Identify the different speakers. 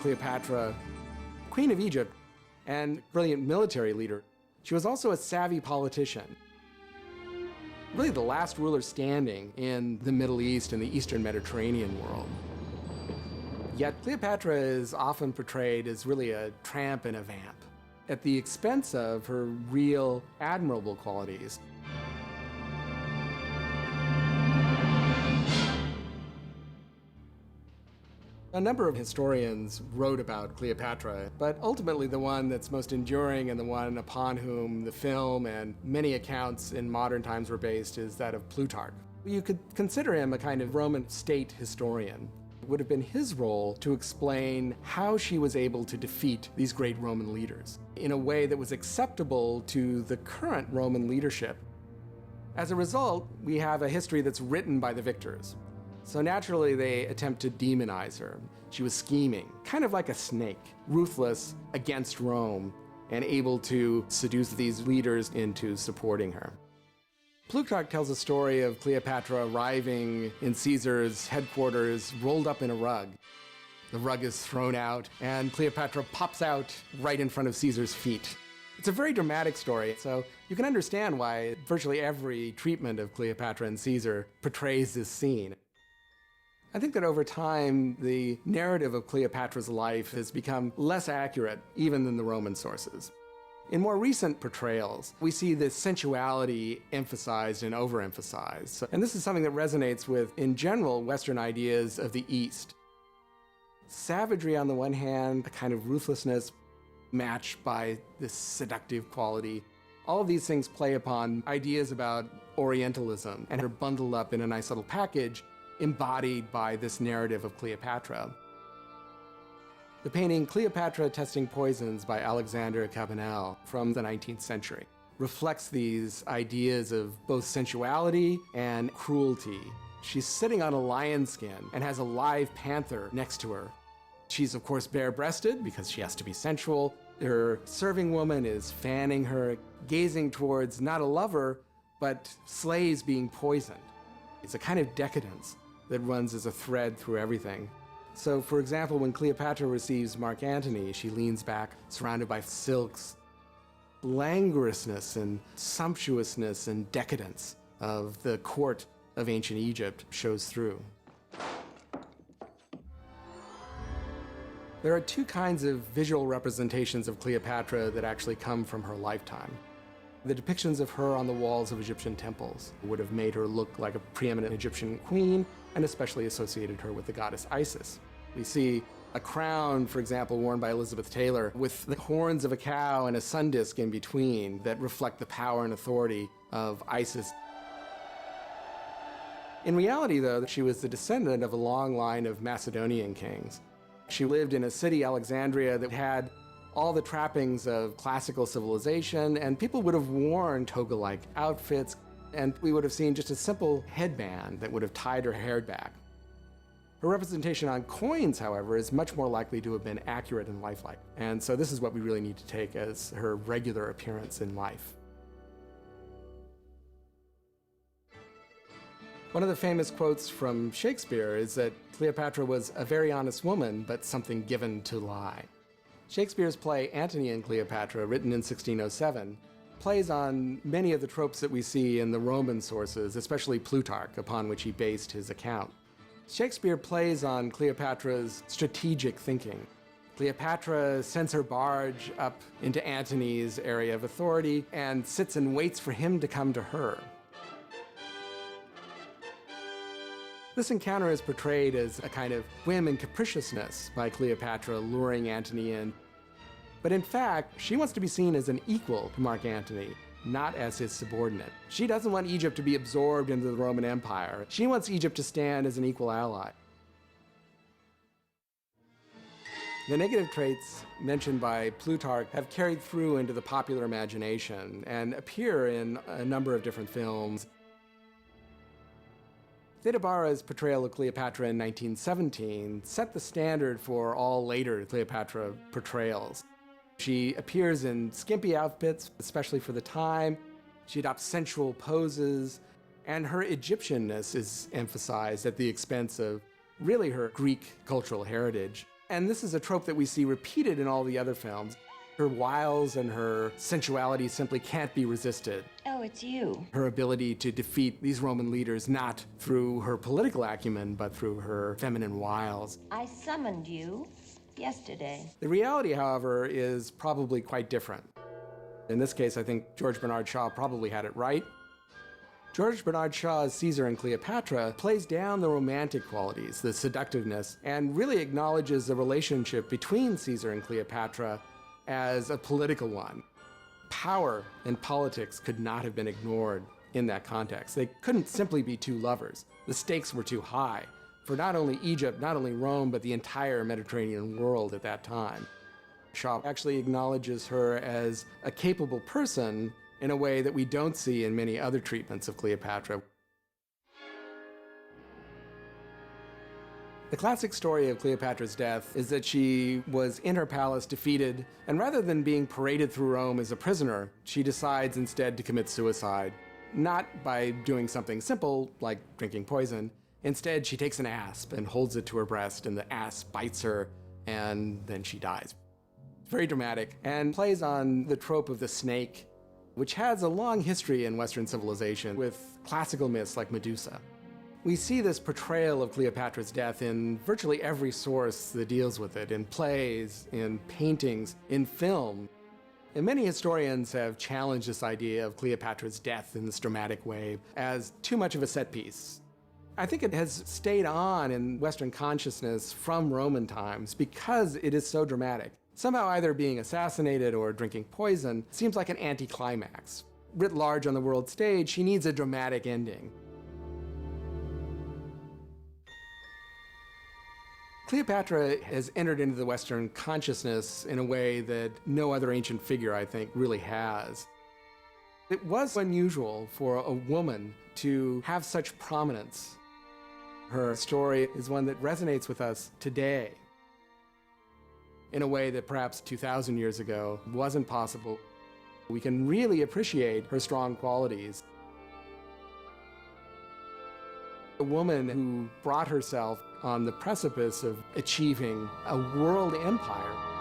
Speaker 1: Cleopatra, Queen of Egypt, and brilliant military leader, she was also a savvy politician. Really the last ruler standing in the Middle East and the Eastern Mediterranean world. Yet Cleopatra is often portrayed as really a tramp and a vamp, at the expense of her real admirable qualities. A number of historians wrote about Cleopatra, but ultimately the one that's most enduring and the one upon whom the film and many accounts in modern times were based is that of Plutarch. You could consider him a kind of Roman state historian. It would have been his role to explain how she was able to defeat these great Roman leaders in a way that was acceptable to the current Roman leadership. As a result, we have a history that's written by the victors. So naturally, they attempt to demonize her. She was scheming, kind of like a snake, ruthless against Rome, and able to seduce these leaders into supporting her. Plutarch tells a story of Cleopatra arriving in Caesar's headquarters rolled up in a rug. The rug is thrown out, and Cleopatra pops out right in front of Caesar's feet. It's a very dramatic story, so you can understand why virtually every treatment of Cleopatra and Caesar portrays this scene. I think that over time, the narrative of Cleopatra's life has become less accurate even than the Roman sources. In more recent portrayals, we see this sensuality emphasized and overemphasized. And this is something that resonates with, in general, Western ideas of the East. Savagery on the one hand, a kind of ruthlessness matched by this seductive quality. All of these things play upon ideas about Orientalism and are bundled up in a nice little package embodied by this narrative of Cleopatra. The painting Cleopatra Testing Poisons by Alexander Cabanel from the 19th century reflects these ideas of both sensuality and cruelty. She's sitting on a lion skin and has a live panther next to her. She's of course bare-breasted because she has to be sensual. Her serving woman is fanning her, gazing towards not a lover, but slaves being poisoned. It's a kind of decadence that runs as a thread through everything. So, for example, when Cleopatra receives Mark Antony, she leans back, surrounded by silks. Languorousness and sumptuousness and decadence of the court of ancient Egypt shows through. There are two kinds of visual representations of Cleopatra that actually come from her lifetime. The depictions of her on the walls of Egyptian temples would have made her look like a preeminent Egyptian queen, and especially associated her with the goddess Isis. We see a crown, for example, worn by Elizabeth Taylor, with the horns of a cow and a sun disk in between that reflect the power and authority of Isis. In reality, though, she was the descendant of a long line of Macedonian kings. She lived in a city, Alexandria, that had all the trappings of classical civilization, and people would have worn toga-like outfits, and we would have seen just a simple headband that would have tied her hair back. Her representation on coins, however, is much more likely to have been accurate and lifelike, and so this is what we really need to take as her regular appearance in life. One of the famous quotes from Shakespeare is that Cleopatra was a very honest woman, but something given to lie. Shakespeare's play Antony and Cleopatra, written in 1607, plays on many of the tropes that we see in the Roman sources, especially Plutarch, upon which he based his account. Shakespeare plays on Cleopatra's strategic thinking. Cleopatra sends her barge up into Antony's area of authority and sits and waits for him to come to her. This encounter is portrayed as a kind of whim and capriciousness by Cleopatra luring Antony in. But in fact, she wants to be seen as an equal to Mark Antony, not as his subordinate. She doesn't want Egypt to be absorbed into the Roman Empire. She wants Egypt to stand as an equal ally. The negative traits mentioned by Plutarch have carried through into the popular imagination and appear in a number of different films. Theda Bara's portrayal of Cleopatra in 1917 set the standard for all later Cleopatra portrayals. She appears in skimpy outfits, especially for the time. She adopts sensual poses, and her Egyptianness is emphasized at the expense of really her Greek cultural heritage. And this is a trope that we see repeated in all the other films. Her wiles and her sensuality simply can't be resisted.
Speaker 2: Oh, it's you.
Speaker 1: Her ability to defeat these Roman leaders not through her political acumen, but through her feminine wiles.
Speaker 2: I summoned you yesterday.
Speaker 1: The reality, however, is probably quite different. In this case, I think George Bernard Shaw probably had it right. George Bernard Shaw's Caesar and Cleopatra plays down the romantic qualities, the seductiveness, and really acknowledges the relationship between Caesar and Cleopatra as a political one. Power and politics could not have been ignored in that context. They couldn't simply be two lovers. The stakes were too high for not only Egypt, not only Rome, but the entire Mediterranean world at that time. Shaw actually acknowledges her as a capable person in a way that we don't see in many other treatments of Cleopatra. The classic story of Cleopatra's death is that she was in her palace defeated, and rather than being paraded through Rome as a prisoner, she decides instead to commit suicide. Not by doing something simple, like drinking poison. Instead, she takes an asp and holds it to her breast, and the asp bites her, and then she dies. It's very dramatic, and plays on the trope of the snake, which has a long history in Western civilization with classical myths like Medusa. We see this portrayal of Cleopatra's death in virtually every source that deals with it, in plays, in paintings, in film. And many historians have challenged this idea of Cleopatra's death in this dramatic way as too much of a set piece. I think it has stayed on in Western consciousness from Roman times because it is so dramatic. Somehow either being assassinated or drinking poison seems like an anticlimax. Writ large on the world stage, she needs a dramatic ending. Cleopatra has entered into the Western consciousness in a way that no other ancient figure, I think, really has. It was unusual for a woman to have such prominence. Her story is one that resonates with us today in a way that perhaps 2,000 years ago wasn't possible. We can really appreciate her strong qualities. A woman who brought herself on the precipice of achieving a world empire.